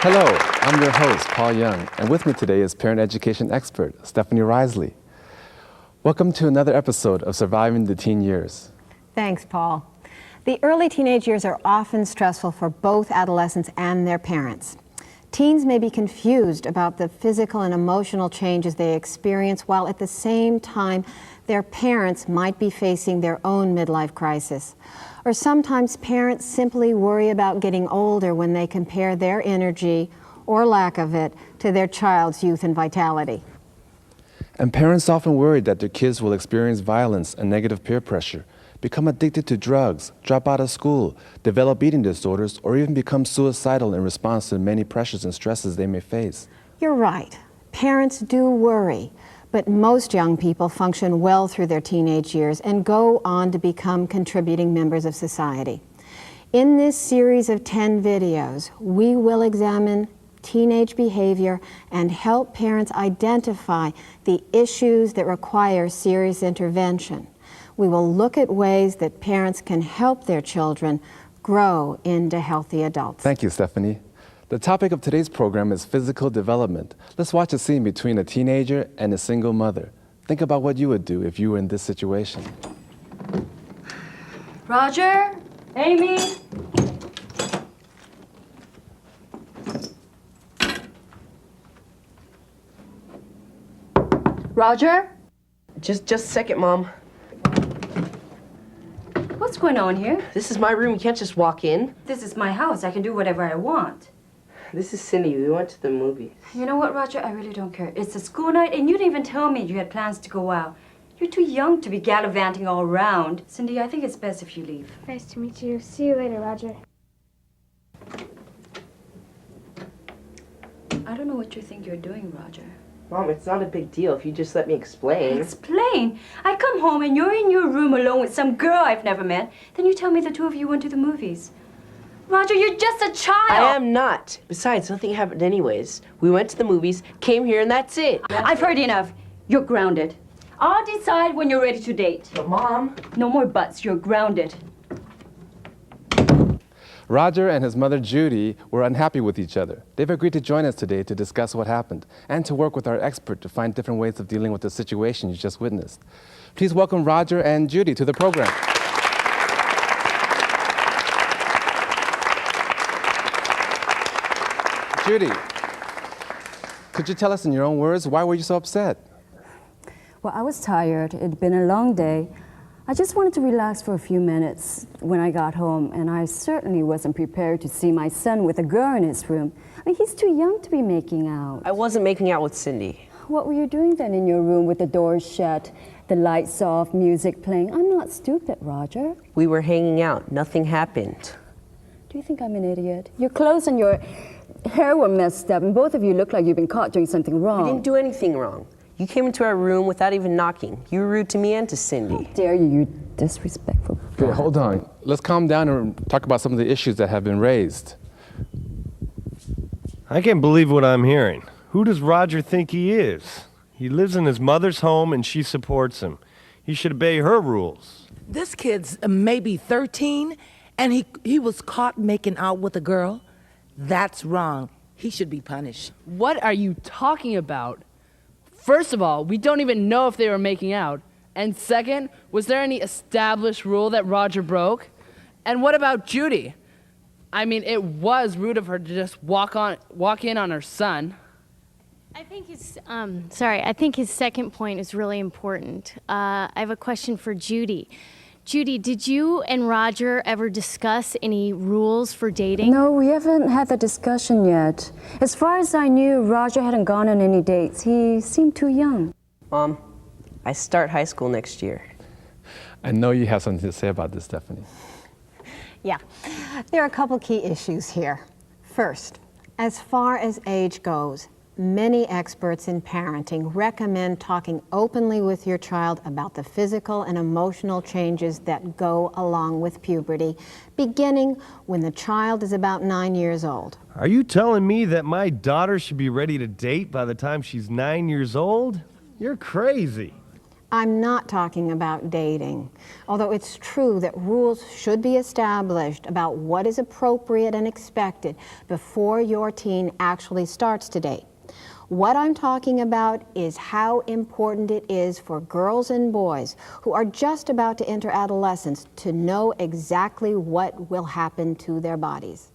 Hello, I'm your host, Paul Young, and with me today is parent education expert, Stephanie Risley. Welcome to another episode of Surviving the Teen Years. Thanks, Paul. The early teenage years are often stressful for both adolescents and their parents. Teens may be confused about the physical and emotional changes they experience, while at the same time, their parents might be facing their own midlife crisis. Or sometimes parents simply worry about getting older when they compare their energy, or lack of it, to their child's youth and vitality. And parents often worry that their kids will experience violence and negative peer pressure, become addicted to drugs, drop out of school, develop eating disorders, or even become suicidal in response to the many pressures and stresses they may face. You're right. Parents do worry, but most young people function well through their teenage years and go on to become contributing members of society. In this series of 10 videos, we will examine teenage behavior and help parents identify the issues that require serious intervention. We will look at ways that parents can help their children grow into healthy adults. Thank you, Stephanie. The topic of today's program is physical development. Let's watch a scene between a teenager and a single mother. Think about what you would do if you were in this situation. Roger? Amy? Roger? Just a second, Mom. What's going on here? This is my room. You can't just walk in. This is my house. I can do whatever I want. This is Cindy. We went to the movies. You know what, Roger? I really don't care. It's a school night, and you didn't even tell me you had plans to go out. You're too young to be gallivanting all around. Cindy, I think it's best if you leave. Nice to meet you. See you later, Roger. I don't know what you think you're doing, Roger. Mom, it's not a big deal if you just let me explain. Explain? I come home and you're in your room alone with some girl I've never met. Then you tell me the two of you went to the movies. Roger, you're just a child. I am not. Besides, nothing happened anyways. We went to the movies, came here, and that's it. I've heard enough. You're grounded. I'll decide when you're ready to date. But Mom... No more buts. You're grounded. Roger and his mother Judy were unhappy with each other. They've agreed to join us today to discuss what happened and to work with our expert to find different ways of dealing with the situation you just witnessed. Please welcome Roger and Judy to the program. Judy, could you tell us in your own words, why were you so upset? Well, I was tired. It'd been a long day. I just wanted to relax for a few minutes when I got home, and I certainly wasn't prepared to see my son with a girl in his room. I mean, he's too young to be making out. I wasn't making out with Cindy. What were you doing then in your room with the doors shut, the lights off, music playing? I'm not stupid, Roger. We were hanging out. Nothing happened. Do you think I'm an idiot? Your clothes and your hair were messed up, and both of you look like you've been caught doing something wrong. We didn't do anything wrong. You came into our room without even knocking. You were rude to me and to Cindy. How dare you, you disrespectful. Okay, hold on. Let's calm down and talk about some of the issues that have been raised. I can't believe what I'm hearing. Who does Roger think he is? He lives in his mother's home and she supports him. He should obey her rules. This kid's maybe 13 and he was caught making out with a girl. That's wrong. He should be punished. What are you talking about? First of all, we don't even know if they were making out. And second, was there any established rule that Roger broke? And what about Judy? I mean, it was rude of her to just walk in on her son. I think I think his second point is really important. I have a question for Judy. Judy, did you and Roger ever discuss any rules for dating? No, we haven't had the discussion yet. As far as I knew, Roger hadn't gone on any dates. He seemed too young. Mom, I start high school next year. I know you have something to say about this, Stephanie. Yeah, there are a couple key issues here. First, as far as age goes, many experts in parenting recommend talking openly with your child about the physical and emotional changes that go along with puberty, beginning when the child is about 9 years old. Are you telling me that my daughter should be ready to date by the time she's 9 years old? You're crazy. I'm not talking about dating, although it's true that rules should be established about what is appropriate and expected before your teen actually starts to date. What I'm talking about is how important it is for girls and boys who are just about to enter adolescence to know exactly what will happen to their bodies.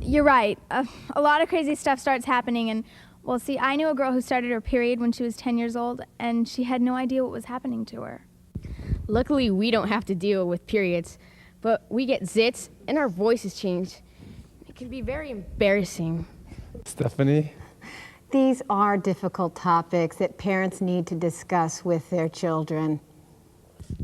You're right. A lot of crazy stuff starts happening, and well, see, I knew a girl who started her period when she was 10 years old, and she had no idea what was happening to her. Luckily, we don't have to deal with periods, but we get zits and our voices change. It can be very embarrassing. Stephanie? These are difficult topics that parents need to discuss with their children.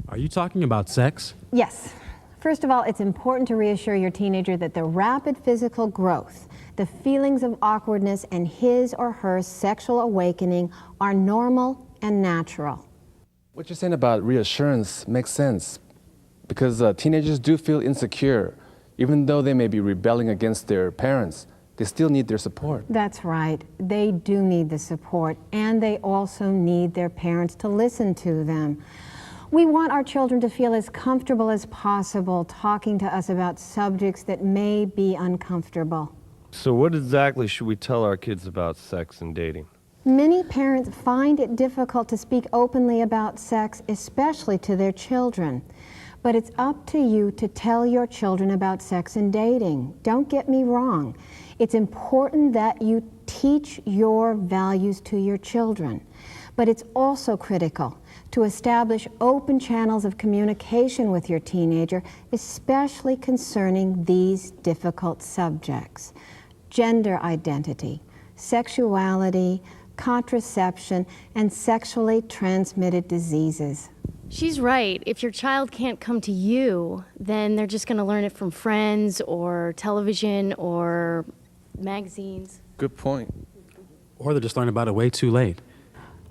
Are you talking about sex? Yes. First of all, it's important to reassure your teenager that the rapid physical growth, the feelings of awkwardness, and his or her sexual awakening are normal and natural. What you're saying about reassurance makes sense because teenagers do feel insecure. Even though they may be rebelling against their parents, they still need their support. That's right. They do need the support, and they also need their parents to listen to them. We want our children to feel as comfortable as possible talking to us about subjects that may be uncomfortable. So what exactly should we tell our kids about sex and dating? Many parents find it difficult to speak openly about sex, especially to their children. But it's up to you to tell your children about sex and dating. Don't get me wrong. It's important that you teach your values to your children. But it's also critical to establish open channels of communication with your teenager, especially concerning these difficult subjects: gender identity, sexuality, contraception, and sexually transmitted diseases. She's right. If your child can't come to you, then they're just going to learn it from friends or television or magazines. Good point. Or they're just learning about it way too late.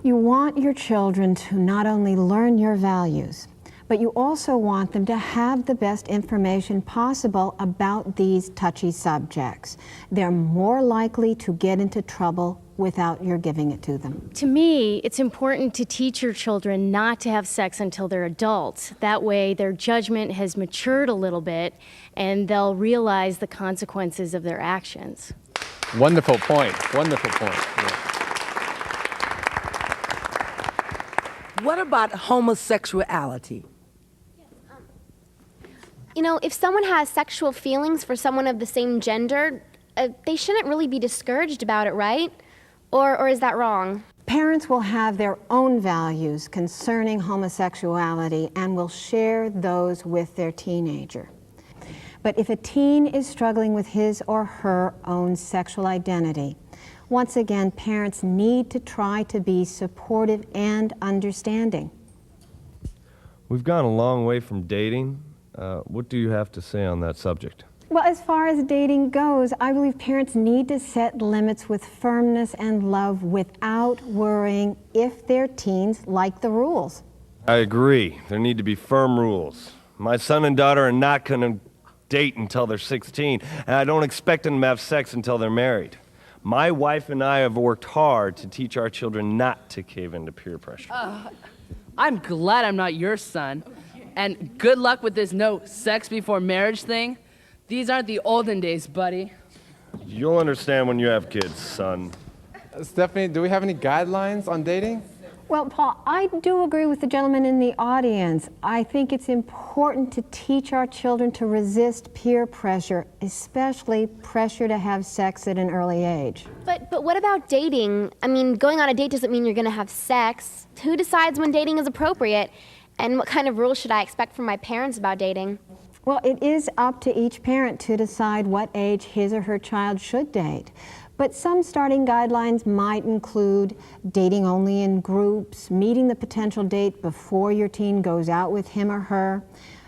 You want your children to not only learn your values, but you also want them to have the best information possible about these touchy subjects. They're more likely to get into trouble without your giving it to them. To me, it's important to teach your children not to have sex until they're adults. That way, their judgment has matured a little bit, and they'll realize the consequences of their actions. Wonderful point. Wonderful point. Yeah. What about homosexuality? You know, if someone has sexual feelings for someone of the same gender, they shouldn't really be discouraged about it, right? Or is that wrong? Parents will have their own values concerning homosexuality and will share those with their teenager. But if a teen is struggling with his or her own sexual identity, once again, parents need to try to be supportive and understanding. We've gone a long way from dating. What do you have to say on that subject? Well, as far as dating goes, I believe parents need to set limits with firmness and love without worrying if their teens like the rules. I agree. There need to be firm rules. My son and daughter are not going to date until they're 16, and I don't expect them to have sex until they're married. My wife and I have worked hard to teach our children not to cave into peer pressure. I'm glad I'm not your son. And good luck with this no sex before marriage thing. These aren't the olden days, buddy. You'll understand when you have kids, son. Stephanie, do we have any guidelines on dating? Well, Paul, I do agree with the gentleman in the audience. I think it's important to teach our children to resist peer pressure, especially pressure to have sex at an early age. But what about dating? I mean, going on a date doesn't mean you're going to have sex. Who decides when dating is appropriate? And what kind of rules should I expect from my parents about dating? Well, it is up to each parent to decide what age his or her child should date. But some starting guidelines might include dating only in groups, meeting the potential date before your teen goes out with him or her,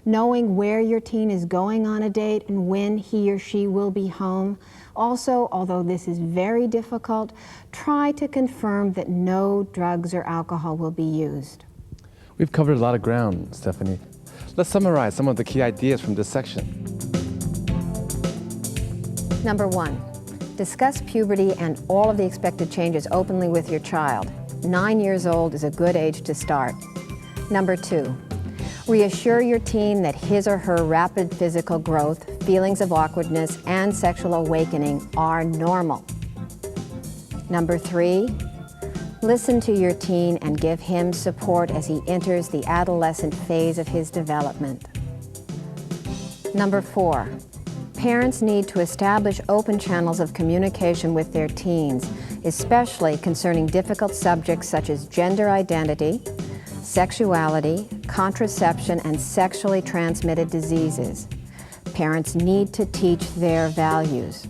knowing where your teen is going on a date and when he or she will be home. Also, although this is very difficult, try to confirm that no drugs or alcohol will be used. We've covered a lot of ground, Stephanie. Let's summarize some of the key ideas from this section. Number 1. Discuss puberty and all of the expected changes openly with your child. 9 years old is a good age to start. Number 2, reassure your teen that his or her rapid physical growth, feelings of awkwardness, and sexual awakening are normal. Number 3, listen to your teen and give him support as he enters the adolescent phase of his development. Number 4, parents need to establish open channels of communication with their teens, especially concerning difficult subjects such as gender identity, sexuality, contraception, and sexually transmitted diseases. Parents need to teach their values.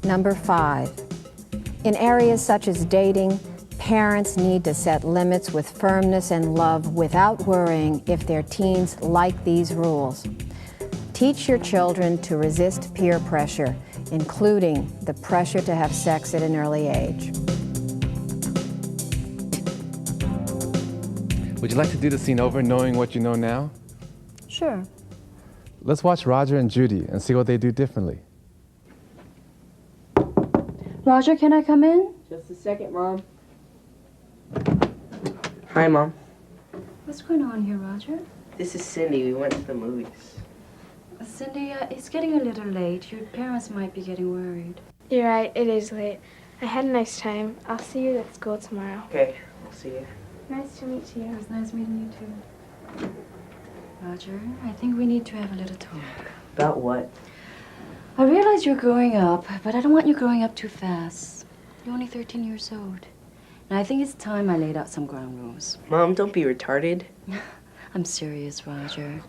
Number 5, in areas such as dating, parents need to set limits with firmness and love without worrying if their teens like these rules. Teach your children to resist peer pressure, including the pressure to have sex at an early age. Would you like to do the scene over knowing what you know now? Sure. Let's watch Roger and Judy and see what they do differently. Roger, can I come in? Just a second, Mom. Hi, Mom. What's going on here, Roger? This is Cindy. We went to the movies. Cindy, it's getting a little late. Your parents might be getting worried. You're right, it is late. I had a nice time. I'll see you at school tomorrow. Okay, I'll see you. Nice to meet you. It was nice meeting you too. Roger, I think we need to have a little talk. About what? I realize you're growing up, but I don't want you growing up too fast. You're only 13 years old. And I think it's time I laid out some ground rules. Mom, don't be retarded. I'm serious, Roger.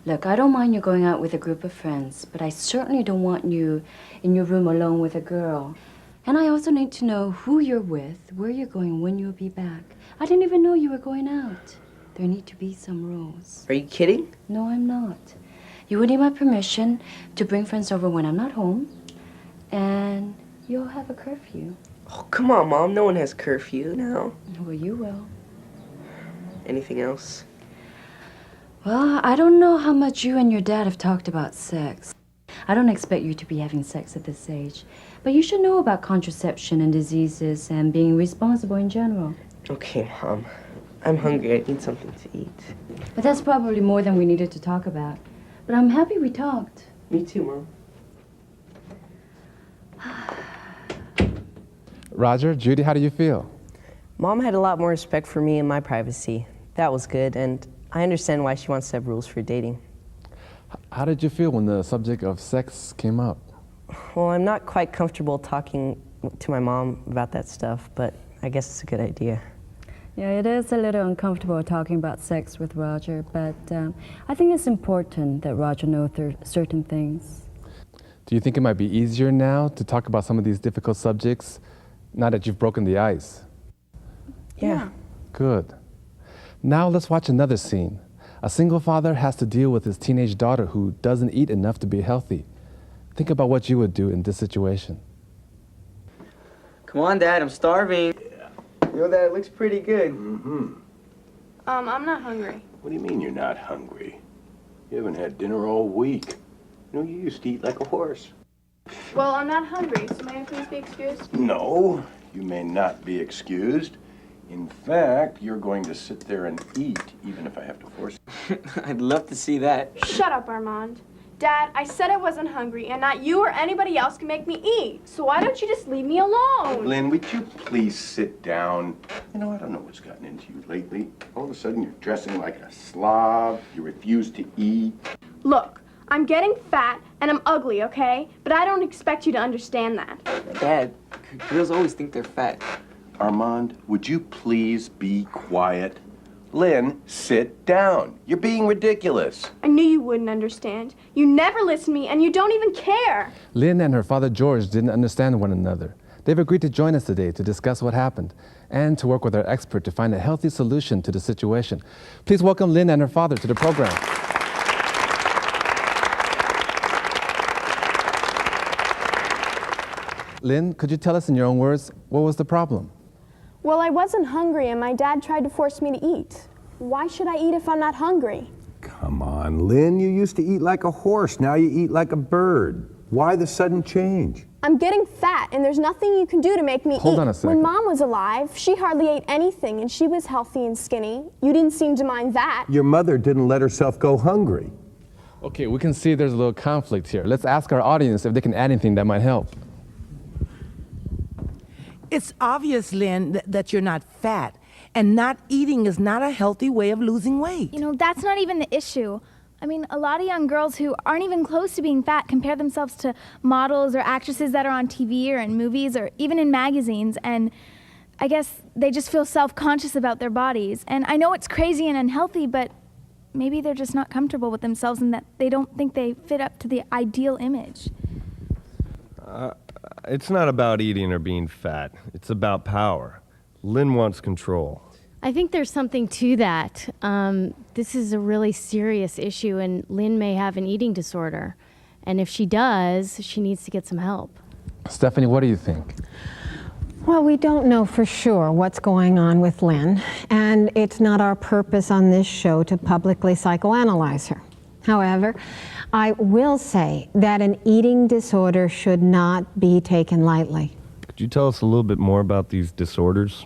Look, I don't mind you going out with a group of friends, but I certainly don't want you in your room alone with a girl. And I also need to know who you're with, where you're going, when you'll be back. I didn't even know you were going out. There need to be some rules. Are you kidding? No, I'm not. You will need my permission to bring friends over when I'm not home, and you'll have a curfew. Oh, come on, Mom. No one has curfew now. Well, you will. Anything else? Well, I don't know how much you and your dad have talked about sex. I don't expect you to be having sex at this age, but you should know about contraception and diseases and being responsible in general. Okay, Mom. I'm hungry. I need something to eat. But that's probably more than we needed to talk about. But I'm happy we talked. Me too, Mom. Roger, Judy, how do you feel? Mom had a lot more respect for me and my privacy. That was good, and I understand why she wants to have rules for dating. How did you feel when the subject of sex came up? Well, I'm not quite comfortable talking to my mom about that stuff, but I guess it's a good idea. Yeah, it is a little uncomfortable talking about sex with Roger, but I think it's important that Roger knows certain things. Do you think it might be easier now to talk about some of these difficult subjects now that you've broken the ice? Yeah. Good. Now let's watch another scene. A single father has to deal with his teenage daughter who doesn't eat enough to be healthy. Think about what you would do in this situation. Come on, Dad, I'm starving. You know, Dad, it looks pretty good. Mm-hmm. I'm not hungry. What do you mean you're not hungry? You haven't had dinner all week. You know, you used to eat like a horse. Well, I'm not hungry, so may I please be excused? No, you may not be excused. In fact, you're going to sit there and eat, even if I have to force you. I'd love to see that. Shut up, Armand. Dad, I said I wasn't hungry, and not you or anybody else can make me eat. So why don't you just leave me alone? Lynn, would you please sit down? You know, I don't know what's gotten into you lately. All of a sudden, you're dressing like a slob. You refuse to eat. Look, I'm getting fat, and I'm ugly, okay? But I don't expect you to understand that. Dad, girls always think they're fat. Armand, would you please be quiet? Lynn, sit down. You're being ridiculous. I knew you wouldn't understand. You never listen to me, and you don't even care. Lynn and her father George didn't understand one another. They've agreed to join us today to discuss what happened and to work with our expert to find a healthy solution to the situation. Please welcome Lynn and her father to the program. Lynn, could you tell us in your own words, what was the problem? Well, I wasn't hungry, and my dad tried to force me to eat. Why should I eat if I'm not hungry? Come on, Lynn. You used to eat like a horse. Now you eat like a bird. Why the sudden change? I'm getting fat, and there's nothing you can do to make me eat. Hold on a second. When Mom was alive, she hardly ate anything, and she was healthy and skinny. You didn't seem to mind that. Your mother didn't let herself go hungry. Okay, we can see there's a little conflict here. Let's ask our audience if they can add anything that might help. It's obvious, Lynn, that you're not fat, and not eating is not a healthy way of losing weight. You know, that's not even the issue. I mean, a lot of young girls who aren't even close to being fat compare themselves to models or actresses that are on TV or in movies or even in magazines, and I guess they just feel self-conscious about their bodies. And I know it's crazy and unhealthy, but maybe they're just not comfortable with themselves and that they don't think they fit up to the ideal image. It's not about eating or being fat. It's about power. Lynn wants control. I think there's something to that. This is a really serious issue, and Lynn may have an eating disorder. And if she does, she needs to get some help. Stephanie, what do you think? Well, we don't know for sure what's going on with Lynn, and it's not our purpose on this show to publicly psychoanalyze her. However, I will say that an eating disorder should not be taken lightly. Could you tell us a little bit more about these disorders?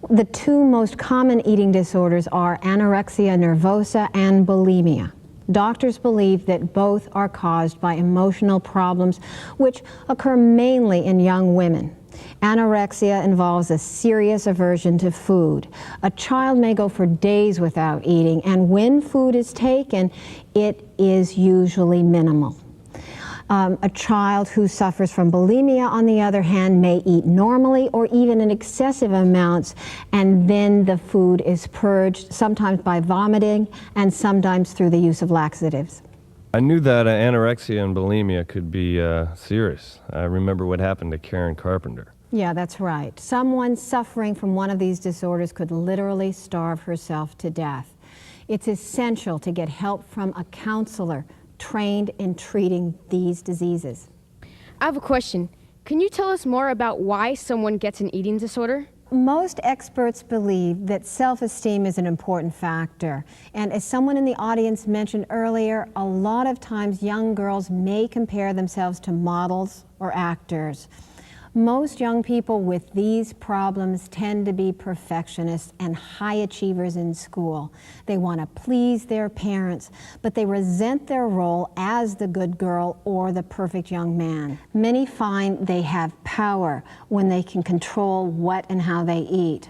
The two most common eating disorders are anorexia nervosa and bulimia. Doctors believe that both are caused by emotional problems which occur mainly in young women. Anorexia involves a serious aversion to food. A child may go for days without eating, and when food is taken, it is usually minimal. A child who suffers from bulimia, on the other hand, may eat normally or even in excessive amounts, and then the food is purged, sometimes by vomiting and sometimes through the use of laxatives. I knew that anorexia and bulimia could be serious. I remember what happened to Karen Carpenter. Yeah, that's right. Someone suffering from one of these disorders could literally starve herself to death. It's essential to get help from a counselor trained in treating these diseases. I have a question. Can you tell us more about why someone gets an eating disorder? Most experts believe that self-esteem is an important factor. And as someone in the audience mentioned earlier, a lot of times young girls may compare themselves to models or actors. Most young people with these problems tend to be perfectionists and high achievers in school. They want to please their parents, but they resent their role as the good girl or the perfect young man. Many find they have power when they can control what and how they eat.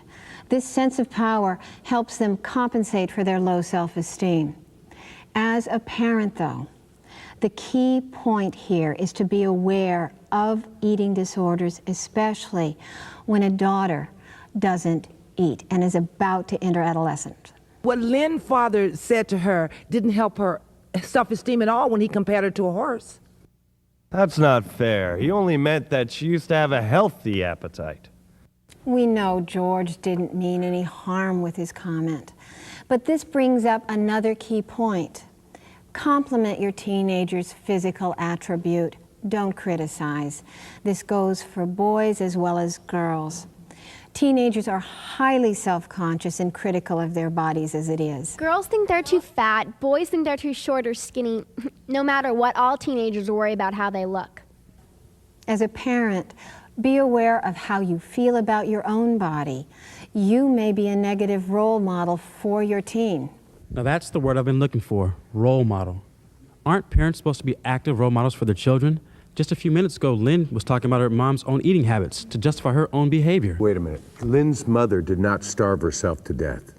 This sense of power helps them compensate for their low self-esteem. As a parent, though, the key point here is to be aware of eating disorders, especially when a daughter doesn't eat and is about to enter adolescence. What Lynn's father said to her didn't help her self-esteem at all when he compared her to a horse. That's not fair. He only meant that she used to have a healthy appetite. We know George didn't mean any harm with his comment, but this brings up another key point. Compliment your teenager's physical attribute. Don't criticize. This goes for boys as well as girls. Teenagers are highly self-conscious and critical of their bodies as it is. Girls think they're too fat, boys think they're too short or skinny. No matter what, all teenagers worry about how they look. As a parent, be aware of how you feel about your own body. You may be a negative role model for your teen. Now that's the word I've been looking for, role model. Aren't parents supposed to be active role models for their children? Just a few minutes ago, Lynn was talking about her mom's own eating habits to justify her own behavior. Wait a minute. Lynn's mother did not starve herself to death.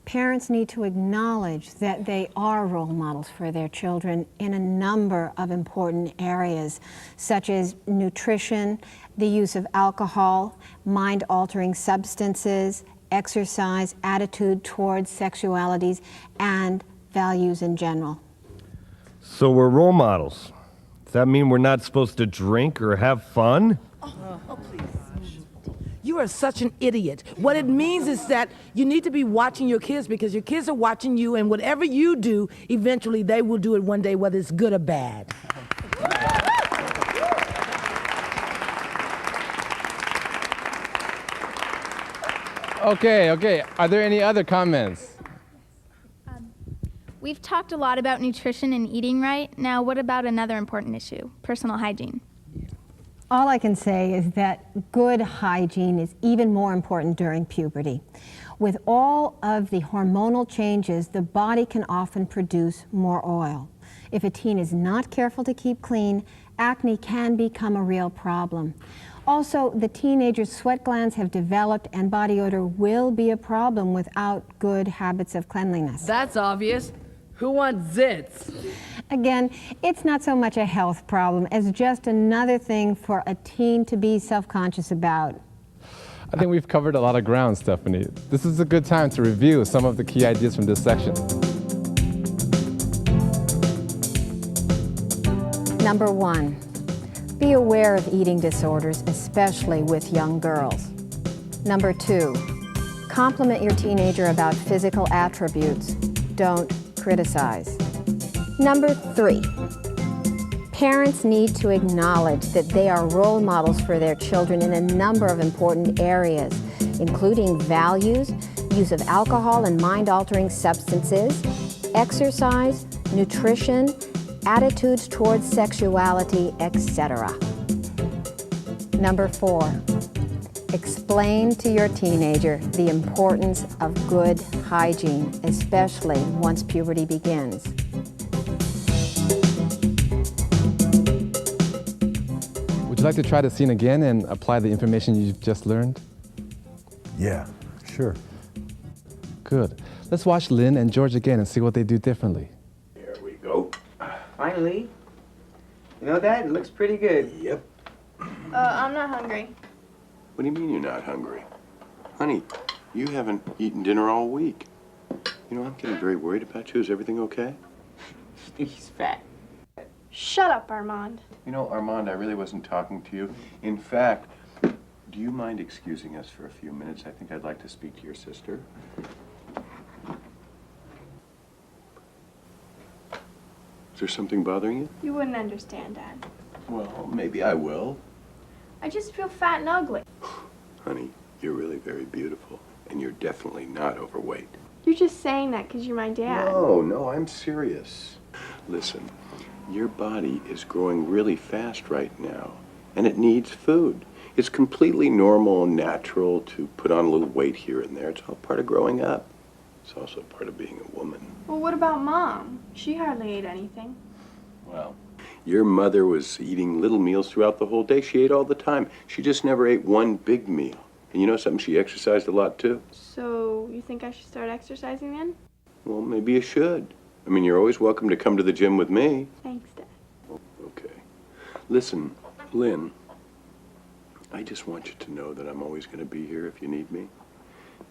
Parents need to acknowledge that they are role models for their children in a number of important areas, such as nutrition, the use of alcohol, mind-altering substances, exercise, attitude towards sexualities, and values in general. So we're role models. Does that mean we're not supposed to drink or have fun? Oh, please. You are such an idiot. What it means is that you need to be watching your kids because your kids are watching you, and whatever you do, eventually they will do it one day, whether it's good or bad. Okay. Are there any other comments? We've talked a lot about nutrition and eating right. Now, what about another important issue, personal hygiene? All I can say is that good hygiene is even more important during puberty. With all of the hormonal changes, the body can often produce more oil. If a teen is not careful to keep clean, acne can become a real problem. Also, the teenager's sweat glands have developed and body odor will be a problem without good habits of cleanliness. That's obvious. Who wants zits? Again, it's not so much a health problem as just another thing for a teen to be self-conscious about. I think we've covered a lot of ground, Stephanie. This is a good time to review some of the key ideas from this section. Number 1, be aware of eating disorders, especially with young girls. Number 2, compliment your teenager about physical attributes. Don't criticize. Number 3, parents need to acknowledge that they are role models for their children in a number of important areas, including values, use of alcohol and mind-altering substances, exercise, nutrition, attitudes towards sexuality, etc. Number 4, explain to your teenager the importance of good hygiene, especially once puberty begins. Would you like to try the scene again and apply the information you've just learned? Yeah, sure. Good. Let's watch Lynn and George again and see what they do differently. Here we go. Finally. You know, Dad, it looks pretty good. Yep. I'm not hungry. What do you mean you're not hungry? Honey, you haven't eaten dinner all week. You know, I'm getting very worried about you. Is everything okay? He's fat. Shut up, Armand. You know, Armand, I really wasn't talking to you. In fact, do you mind excusing us for a few minutes? I think I'd like to speak to your sister. Is there something bothering you? You wouldn't understand, Dad. Well, maybe I will. I just feel fat and ugly. Honey, you're really very beautiful, and you're definitely not overweight. You're just saying that because you're my dad. No, I'm serious. Listen, your body is growing really fast right now, and it needs food. It's completely normal and natural to put on a little weight here and there. It's all part of growing up. It's also part of being a woman. Well, what about Mom? She hardly ate anything. Well, your mother was eating little meals throughout the whole day. She ate all the time. She just never ate one big meal. And you know something? She exercised a lot, too. So, you think I should start exercising then? Well, maybe you should. I mean, you're always welcome to come to the gym with me. Thanks, Dad. Okay. Listen, Lynn, I just want you to know that I'm always going to be here if you need me.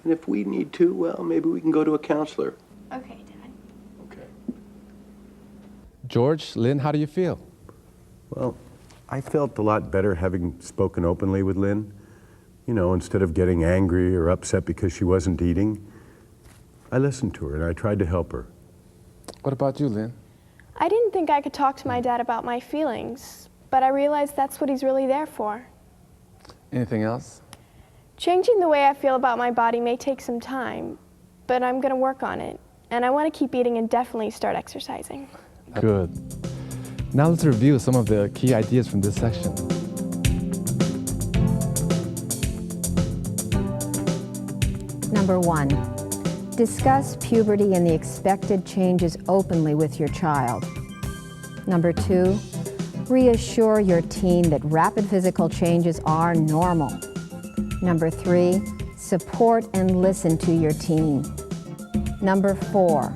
And if we need to, well, maybe we can go to a counselor. Okay, Dad. Okay. George, Lynn, how do you feel? Well, I felt a lot better having spoken openly with Lynn. You know, instead of getting angry or upset because she wasn't eating, I listened to her and I tried to help her. What about you, Lynn? I didn't think I could talk to my dad about my feelings, but I realized that's what he's really there for. Anything else? Changing the way I feel about my body may take some time, but I'm going to work on it. And I want to keep eating and definitely start exercising. Good. Now let's review some of the key ideas from this section. Number 1, discuss puberty and the expected changes openly with your child. Number 2, reassure your teen that rapid physical changes are normal. Number 3, support and listen to your teen. Number 4,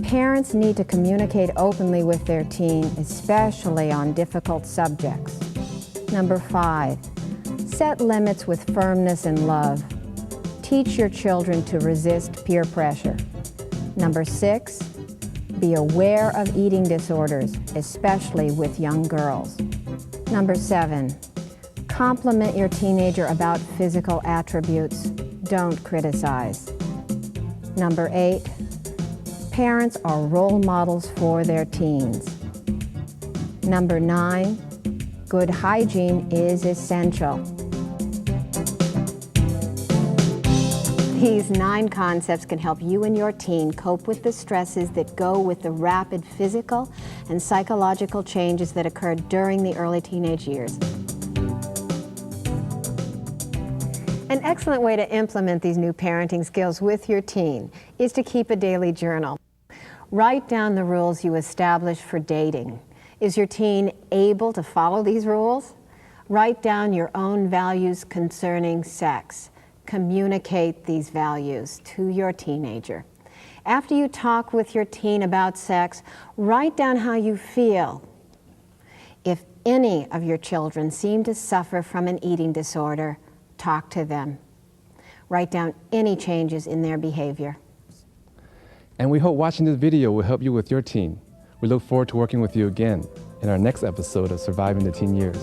parents need to communicate openly with their teen, especially on difficult subjects. Number 5, set limits with firmness and love. Teach your children to resist peer pressure. Number 6, be aware of eating disorders, especially with young girls. Number 7, compliment your teenager about physical attributes. Don't criticize. Number 8, parents are role models for their teens. Number 9, good hygiene is essential. These 9 concepts can help you and your teen cope with the stresses that go with the rapid physical and psychological changes that occur during the early teenage years. An excellent way to implement these new parenting skills with your teen is to keep a daily journal. Write down the rules you establish for dating. Is your teen able to follow these rules? Write down your own values concerning sex. Communicate these values to your teenager. After you talk with your teen about sex, write down how you feel. If any of your children seem to suffer from an eating disorder, talk to them. Write down any changes in their behavior. And we hope watching this video will help you with your teen. We look forward to working with you again in our next episode of Surviving the Teen Years.